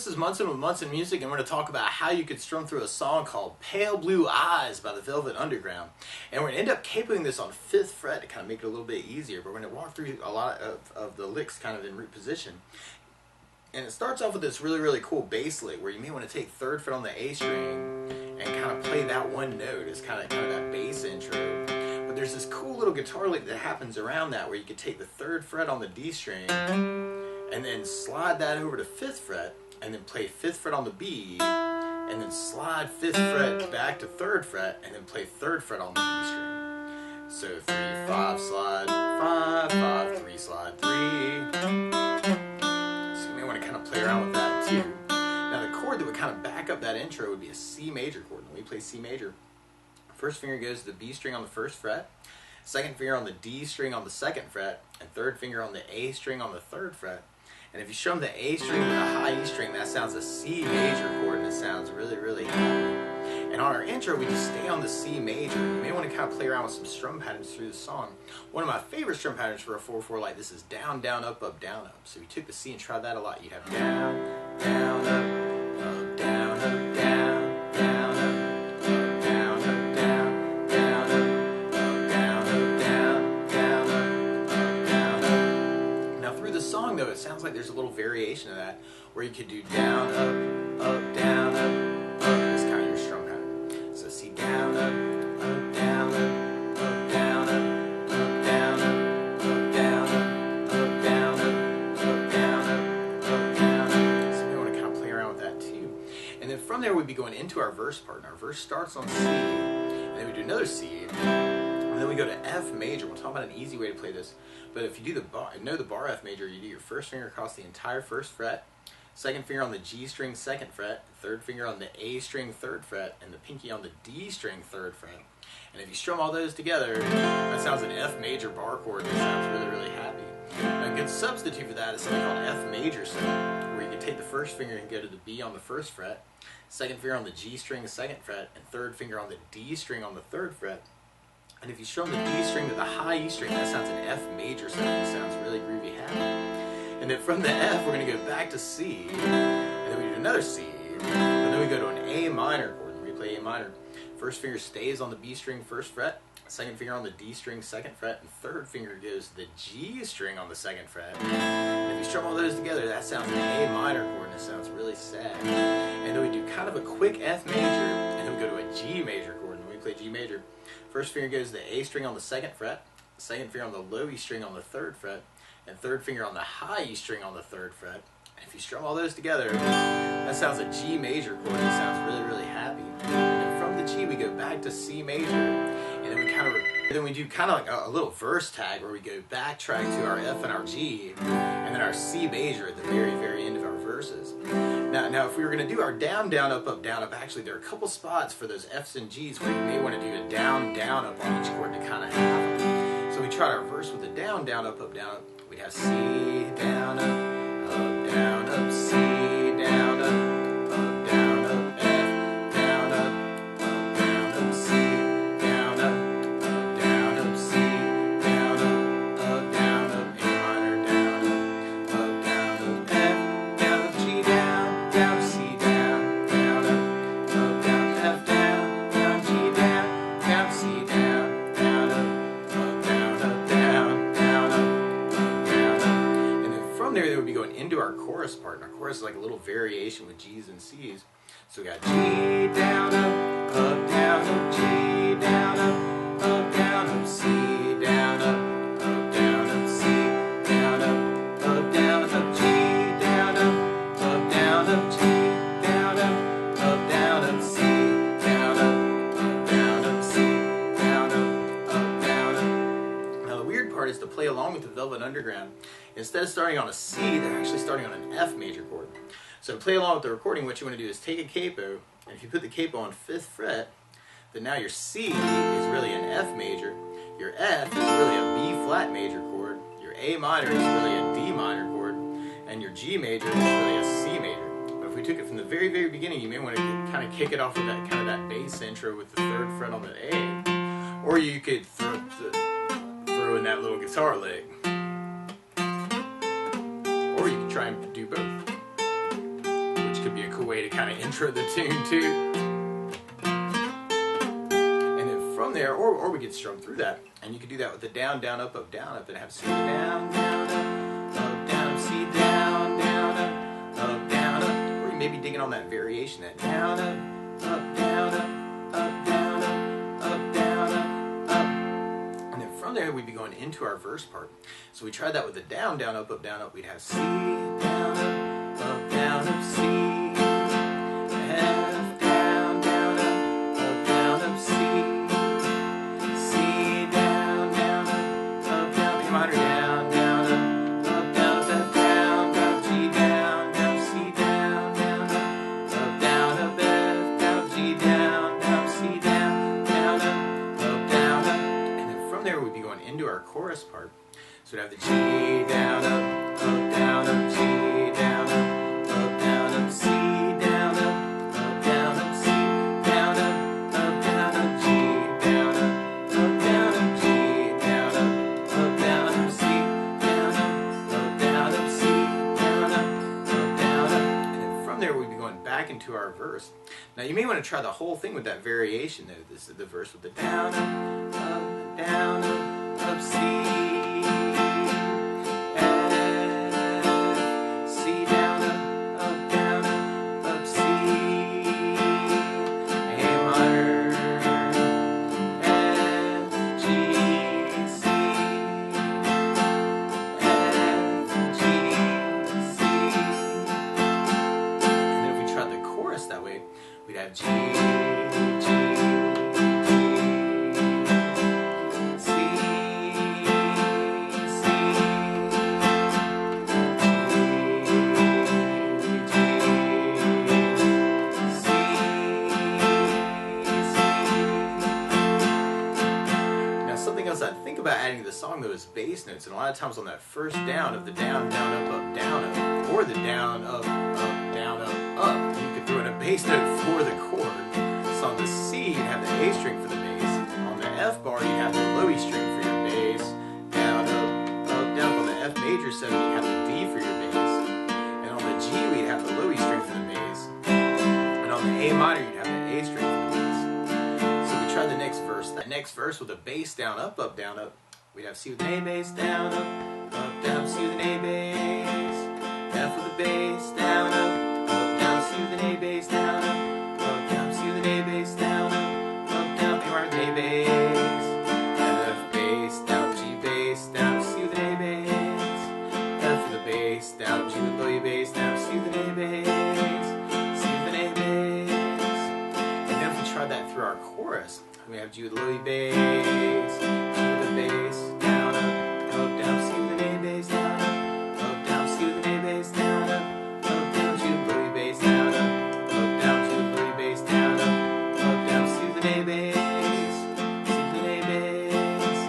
this is Munson with Munson Music, and we're going to talk about how you could strum through a song called Pale Blue Eyes by the Velvet Underground. And we're going to end up capoing this on 5th fret to kind of make it a little bit easier, but we're going to walk through a lot of the licks kind of in root position. And it starts off with this really cool bass lick where you may want to take 3rd fret on the A string and kind of play that one note as kind of that bass intro. But there's this cool little guitar lick that happens around that where you could take the 3rd fret on the D string and then slide that over to 5th fret and then play 5th fret on the B and then slide 5th fret back to 3rd fret and then play 3rd fret on the D string. So 3, 5, slide, 5, 5, 3, slide, 3. So you may want to kind of play around with that too. Now the chord that would kind of back up that intro would be a C major chord. When we play C major, first finger goes to the B string on the 1st fret, 2nd finger on the D string on the 2nd fret, and 3rd finger on the A string on the 3rd fret. And if you strum the A string with a high E string, that sounds a C major chord, and it sounds really happy. And on our intro, we just stay on the C major. You may want to kind of play around with some strum patterns through the song. One of my favorite strum patterns for a 4/4 like this is down, down, up, up, down, up. So if you took the C and tried that a lot, you'd have down, down, up, down, up, down, down, up. Song though, it sounds like there's a little variation of that where you could do down, up, down, up. That's kind of your strum pattern. So see down, up, down, up, down, up, down, up, down, up, down, up, down, up, down, up. So we want to kind of play around with that too. And then from there we'd be going into our verse part. And our verse starts on C, and then we do another C. And then we go to F major. We'll talk about an easy way to play this. But if you do the bar F major, you do your 1st finger across the entire 1st fret, 2nd finger on the G string 2nd fret, 3rd finger on the A string 3rd fret, and the pinky on the D string 3rd fret. And if you strum all those together, that sounds an F major bar chord that sounds really happy. Now, a good substitute for that is something called F major 7, where you can take the 1st finger and go to the B on the 1st fret, 2nd finger on the G string 2nd fret, and 3rd finger on the D string on the 3rd fret. And if you strum the D string to the high E string, that sounds an F major 7. It sounds really groovy happy. And then from the F, we're going to go back to C, and then we do another C, and then we go to an A minor chord, and we play A minor. 1st finger stays on the B string 1st fret, 2nd finger on the D string 2nd fret, and 3rd finger goes to the G string on the 2nd fret. And if you strum all those together, that sounds an A minor chord, and it sounds really sad. And then we do kind of a quick F major, and then we go to a G major chord, and we play G major. 1st finger goes to the A string on the 2nd fret, 2nd finger on the low E string on the 3rd fret, and 3rd finger on the high E string on the 3rd fret. And if you strum all those together, that sounds a G major chord. It sounds really happy. And then from the G, we go back to C major, and then we do kind of like a little verse tag where we go backtrack to our F and our G, and then our C major at the very end of our verses. Now, if we were going to do our down, down, up, actually there are a couple spots for those F's and G's where you may want to do a down, down, up on each chord to kind of have them. So we tried our verse with a down, down, up, down, up. We'd have C, down, up, down, up, C, down, up, down, up, F, down, up, down, up, C, down, up, down, up, C, down, up, down, up, A minor, down, up, down, up, F, down, up, G, down, down, C, down, down, up, down, F, down, down, G, down, down, C, down, down, up, down, up, down, down, up, down, up. And then from there, they would be going into our chorus part. And our chorus is like a little variation with G's and C's. So we got G, down, up, down, up, G, down, up, down, up, C, down, up, down, up, C, down, up, down, up, G, down, up, down, up, G, down, up, down, up, C, down, up, down, up, C, down, up, down, up. Now the weird part is to play along with the Velvet Underground. Instead of starting on a C, they're actually starting on an F major chord. So to play along with the recording, what you want to do is take a capo, and if you put the capo on 5th fret, then now your C is really an F major, your F is really a B flat major chord, your A minor is really a D minor chord, and your G major is really a C major. But if we took it from the very beginning, you may want to kind of kick it off with that kind of that bass intro with the 3rd fret on the A, or you could throw in that little guitar lick. Or you can try and do both, which way to kind of intro the tune too. And then from there, or we could strum through that, and you could do that with the down, down, up, and have C down, down, up, down, C down, down, up, down, up. Or you may be digging on that variation, that down, up, down, up, down, up, down, up. And then from there, we'd be going into our verse part. So we tried that with the down, down, up, we'd have C down, up, down, up, C, F, down, down, up, C, C, down, down, down, B minor, down, down, up, down, F, down, G, down, C, down, down, F, down, G, down, C, down, down, down. And then from there, we'd be going into our chorus part. So we'd have the G, down, up, down, G, down, up, C, down, down, C, down, down, G, down, down, G, down, down, C, down, C, down, down. And then from there, we'd be going back into our verse. Now, you may want to try the whole thing with that variation. This is the verse with the down, down, up, C, we'd have G, G, C, C, Now something else I think about adding to the song though is bass notes, and a lot of times on that first down of the down, down, up, down, up, or the down, up, down, up, you could throw in a bass note for the chord. So on the C, you'd have the A string for the bass. On the F bar, you'd have the low E string for your bass. Down, up, down. On the F major 7, you'd have the D for your bass. And on the G, we'd have the low E string for the bass. And on the A minor, you'd have the A string for the bass. So we try the next verse. That next verse with a bass down, up, down, up. We'd have C with an A bass, down, up, down, C with an A bass. F with a bass, down, up, down, C with an A bass, down, up, down, C with an A bass, down, up, down, A minor with an A bass, F bass, down, G bass, down, C with an A bass, F with a bass, down, G with low E bass, down, C with an A bass, C with an A bass. And then if we try that through our chorus, we have G with low E bass, G with a bass, down, down, C with an A bass, down, down, C with an A bass, down, down, G with low E bass, down, down, G with low E bass, down, down, C with an A bass, C with an A bass.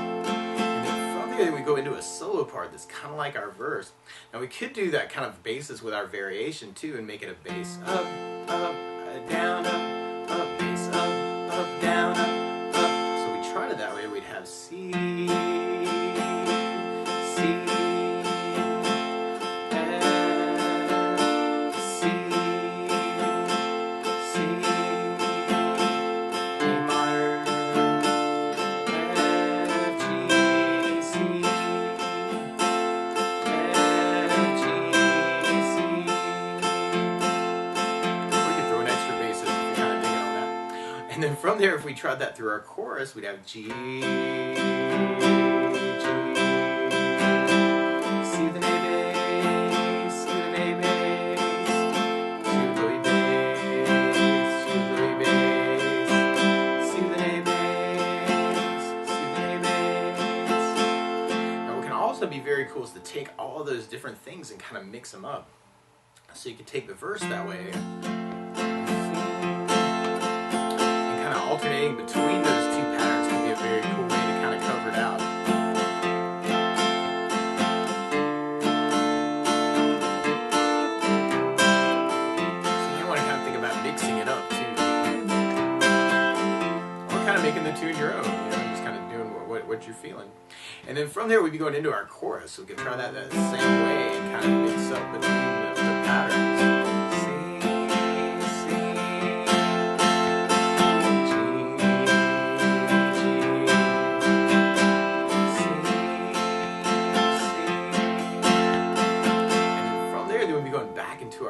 And then from there we go into a solo part that's kind of like our verse. Now we could do that kind of basis with our variation too and make it a bass up, down, bass up, down, up. So we tried it that way. We'd have C, C, and then from there, if we tried that through our chorus, we'd have G, G, C with an A bass, C with an A bass, G with low E bass, G with low E bass, C with an A bass, C with an A bass. Now what can also be very cool is to take all of those different things and kind of mix them up. So you can take the verse that way, alternating between those two patterns can be a very cool way to kind of cover it out. So you want to kind of think about mixing it up too. Or kind of making the tune your own, just kind of doing what you're feeling. And then from there we'd be going into our chorus, so we can try that same way and kind of mix up between the patterns.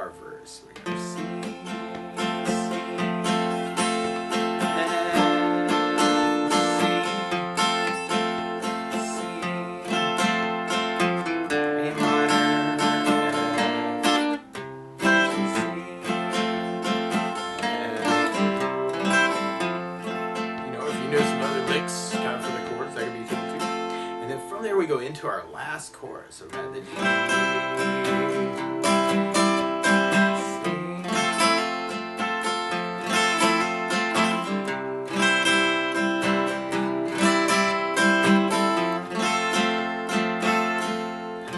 our verse. We're going to C, there we go into our last chorus. So we've got the G, C.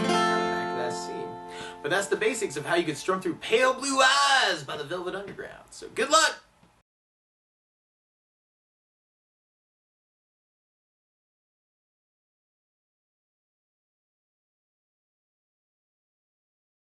Back to that C. But that's the basics of how you can strum through Pale Blue Eyes by the Velvet Underground. So good luck!